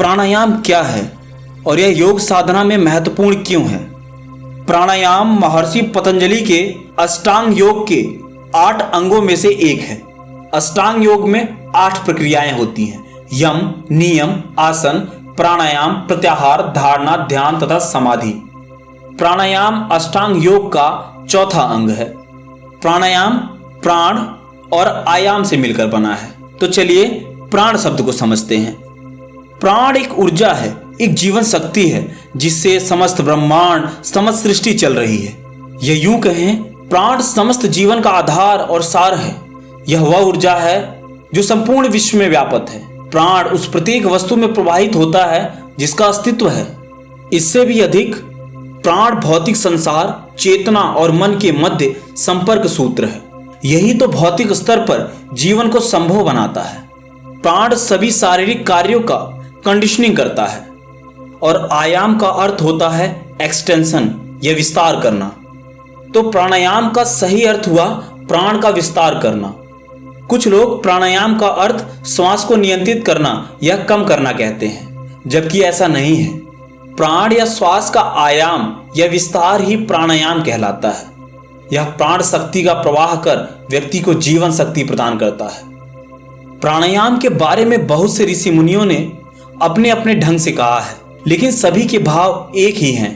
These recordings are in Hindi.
प्राणायाम क्या है और यह योग साधना में महत्वपूर्ण क्यों है? प्राणायाम महर्षि पतंजलि के अष्टांग योग के 8 अंगों में से एक है। अष्टांग योग में 8 प्रक्रियाएं होती हैं: यम, नियम, आसन, प्राणायाम, प्रत्याहार, धारणा, ध्यान तथा समाधि। प्राणायाम अष्टांग योग का चौथा अंग है। प्राणायाम प्राण और आयाम से मिलकर बना है। तो चलिए प्राण शब्द को समझते हैं। प्राण एक ऊर्जा है, एक जीवन शक्ति है जिससे समस्त ब्रह्मांड, समस्त सृष्टि चल रही है। यह यूं कहें, प्राण समस्त जीवन का आधार और सार है। यह वह ऊर्जा है जो संपूर्ण विश्व में व्याप्त है। प्राण उस प्रत्येक वस्तु में प्रवाहित होता है जिसका अस्तित्व है। इससे भी अधिक, प्राण भौतिक संसार, चेतना और मन के मध्य संपर्क सूत्र है। यही तो भौतिक स्तर पर जीवन को संभव बनाता है। प्राण सभी शारीरिक कार्यों का कंडीशनिंग करता है और आयाम का अर्थ होता है एक्सटेंशन या विस्तार करना। तो प्राणायाम का सही अर्थ हुआ प्राण का विस्तार करना। कुछ लोग प्राणायाम का अर्थ श्वास को नियंत्रित करना या कम करना कहते हैं, जबकि ऐसा नहीं है। प्राण या श्वास का आयाम या विस्तार ही प्राणायाम कहलाता है। यह प्राण शक्ति का प्रवाह कर व्यक्ति को जीवन शक्ति प्रदान करता है। प्राणायाम के बारे में बहुत से ऋषि मुनियों ने अपने अपने ढंग से कहा है, लेकिन सभी के भाव एक ही हैं।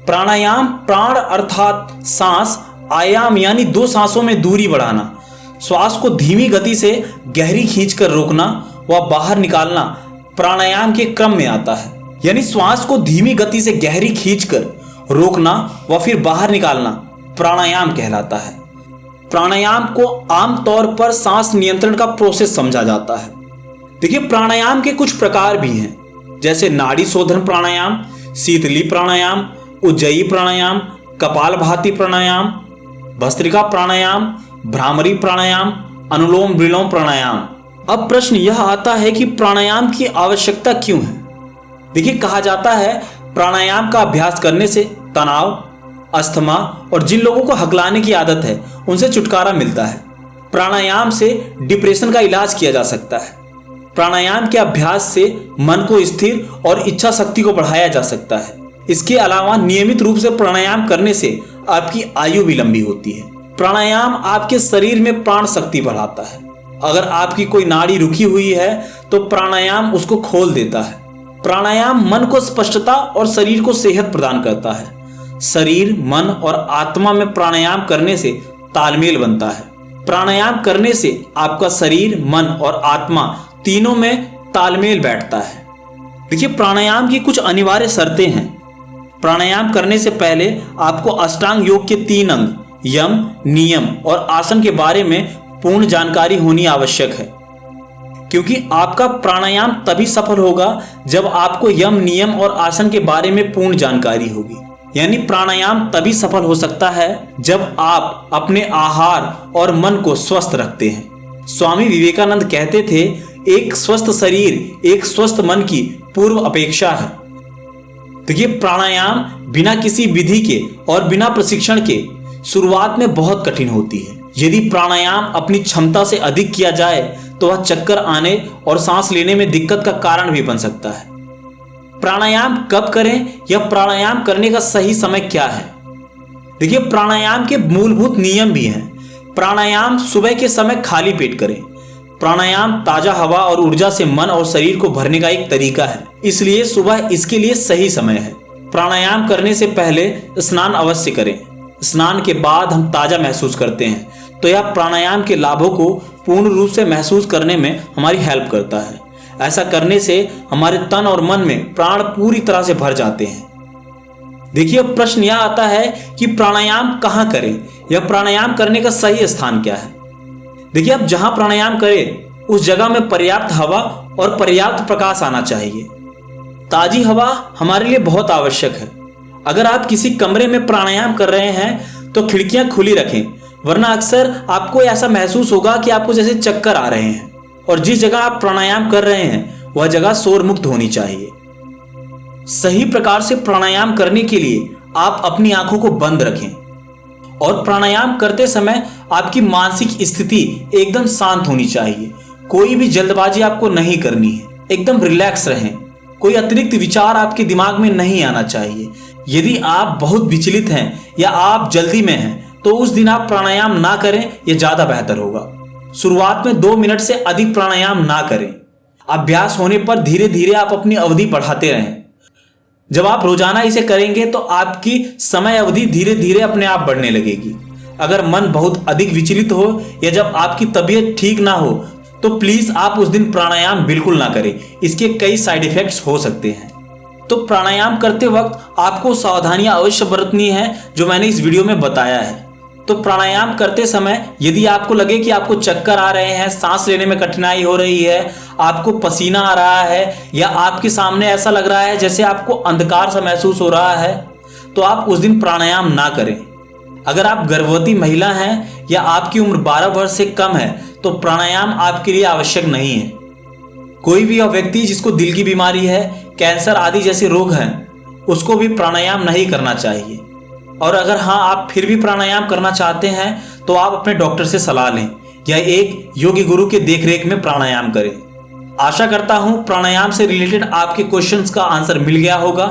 प्राणायाम प्राण अर्थात सांस, आयाम यानी 2 सांसों में दूरी बढ़ाना, श्वास को धीमी गति से गहरी खींचकर रोकना व बाहर निकालना प्राणायाम के क्रम में आता है। यानी श्वास को धीमी गति से गहरी खींचकर रोकना व फिर बाहर निकालना प्राणायाम कहलाता है। प्राणायाम को आमतौर पर सांस नियंत्रण का प्रोसेस समझा जाता है। देखिए, प्राणायाम के कुछ प्रकार भी हैं, जैसे नाड़ी शोधन प्राणायाम, शीतली प्राणायाम, उज्जयी प्राणायाम, कपालभाति प्राणायाम, भस्त्रिका प्राणायाम, भ्रामरी प्राणायाम, अनुलोम विलोम प्राणायाम। अब प्रश्न यह आता है कि प्राणायाम की आवश्यकता क्यों है? देखिए, कहा जाता है प्राणायाम का अभ्यास करने से तनाव, अस्थमा और जिन लोगों को हकलाने की आदत है उनसे छुटकारा मिलता है। प्राणायाम से डिप्रेशन का इलाज किया जा सकता है। प्राणायाम के अभ्यास से मन को स्थिर और इच्छा शक्ति को बढ़ाया जा सकता है। इसके अलावा नियमित रूप से प्राणायाम करने से आपकी आयु भी लंबी होती है। प्राणायाम आपके शरीर में प्राण शक्ति बढ़ाता है। अगर आपकी कोई नाड़ी रुकी हुई है तो प्राणायाम उसको खोल देता है। प्राणायाम मन को स्पष्टता और शरीर को सेहत प्रदान करता है। शरीर, मन और आत्मा में प्राणायाम करने से तालमेल बनता है। प्राणायाम करने से आपका शरीर, मन और आत्मा तीनों में तालमेल बैठता है। देखिए, प्राणायाम की कुछ अनिवार्य शर्तें हैं। प्राणायाम करने से पहले आपको अष्टांग योग के 3 अंग यम, नियम और आसन के बारे में पूर्ण जानकारी होनी आवश्यक है, क्योंकि आपका प्राणायाम तभी सफल होगा जब आपको यम, नियम और आसन के बारे में पूर्ण जानकारी होगी। यानी प्राणायाम तभी सफल हो सकता है जब आप अपने आहार और मन को स्वस्थ रखते हैं। स्वामी विवेकानंद कहते थे, एक स्वस्थ शरीर एक स्वस्थ मन की पूर्व अपेक्षा है। देखिए, प्राणायाम बिना किसी विधि के और बिना प्रशिक्षण के शुरुआत में बहुत कठिन होती है। यदि प्राणायाम अपनी क्षमता से अधिक किया जाए तो वह चक्कर आने और सांस लेने में दिक्कत का कारण भी बन सकता है। प्राणायाम कब करें या प्राणायाम करने का सही समय क्या है? देखिए, प्राणायाम के मूलभूत नियम भी हैं। प्राणायाम सुबह के समय खाली पेट करें। प्राणायाम ताजा हवा और ऊर्जा से मन और शरीर को भरने का एक तरीका है, इसलिए सुबह इसके लिए सही समय है। प्राणायाम करने से पहले स्नान अवश्य करें। स्नान के बाद हम ताजा महसूस करते हैं, तो यह प्राणायाम के लाभों को पूर्ण रूप से महसूस करने में हमारी हेल्प करता है। ऐसा करने से हमारे तन और मन में प्राण पूरी तरह से भर जाते हैं। देखिए, अब प्रश्न यह आता है कि प्राणायाम कहाँ करें या प्राणायाम करने का सही स्थान क्या है? देखिए, अब जहां प्राणायाम करें उस जगह में पर्याप्त हवा और पर्याप्त प्रकाश आना चाहिए। ताजी हवा हमारे लिए बहुत आवश्यक है। अगर आप किसी कमरे में प्राणायाम कर रहे हैं तो खिड़कियां खुली रखें, वरना अक्सर आपको ऐसा महसूस होगा कि आपको जैसे चक्कर आ रहे हैं। और जिस जगह आप प्राणायाम कर रहे हैं वह जगह शोर मुक्त होनी चाहिए। सही प्रकार से प्राणायाम करने के लिए आप अपनी आंखों को बंद रखें और प्राणायाम करते समय आपकी मानसिक स्थिति एकदम शांत होनी चाहिए। कोई भी जल्दबाजी आपको नहीं करनी है, एकदम रिलैक्स रहें। कोई अतिरिक्त विचार आपके दिमाग में नहीं आना चाहिए। यदि आप बहुत विचलित हैं या आप जल्दी में हैं तो उस दिन आप प्राणायाम ना करें, यह ज्यादा बेहतर होगा। शुरुआत में 2 मिनट से अधिक प्राणायाम ना करें। अभ्यास होने पर धीरे धीरे आप अपनी अवधि बढ़ाते रहें। जब आप रोजाना इसे करेंगे तो आपकी समय अवधि धीरे धीरे अपने आप बढ़ने लगेगी। अगर मन बहुत अधिक विचलित हो या जब आपकी तबीयत ठीक ना हो तो प्लीज आप उस दिन प्राणायाम बिल्कुल ना करें। इसके कई साइड इफेक्ट्स हो सकते हैं। तो प्राणायाम करते वक्त आपको सावधानियां अवश्य बरतनी है जो मैंने इस वीडियो में बताया है। तो प्राणायाम करते समय यदि आपको लगे कि आपको चक्कर आ रहे हैं, सांस लेने में कठिनाई हो रही है, आपको पसीना आ रहा है या आपके सामने ऐसा लग रहा है जैसे आपको अंधकार सा महसूस हो रहा है, तो आप उस दिन प्राणायाम ना करें। अगर आप गर्भवती महिला हैं या आपकी उम्र 12 वर्ष से कम है तो प्राणायाम आपके लिए आवश्यक नहीं है। कोई भी व्यक्ति जिसको दिल की बीमारी है, कैंसर आदि जैसे रोग हैं, उसको भी प्राणायाम नहीं करना चाहिए। और अगर हाँ आप फिर भी प्राणायाम करना चाहते हैं तो आप अपने डॉक्टर से सलाह लें या एक योगी गुरु के देखरेख में प्राणायाम करें। आशा करता हूं प्राणायाम से रिलेटेड आपके क्वेश्चंस का आंसर मिल गया होगा।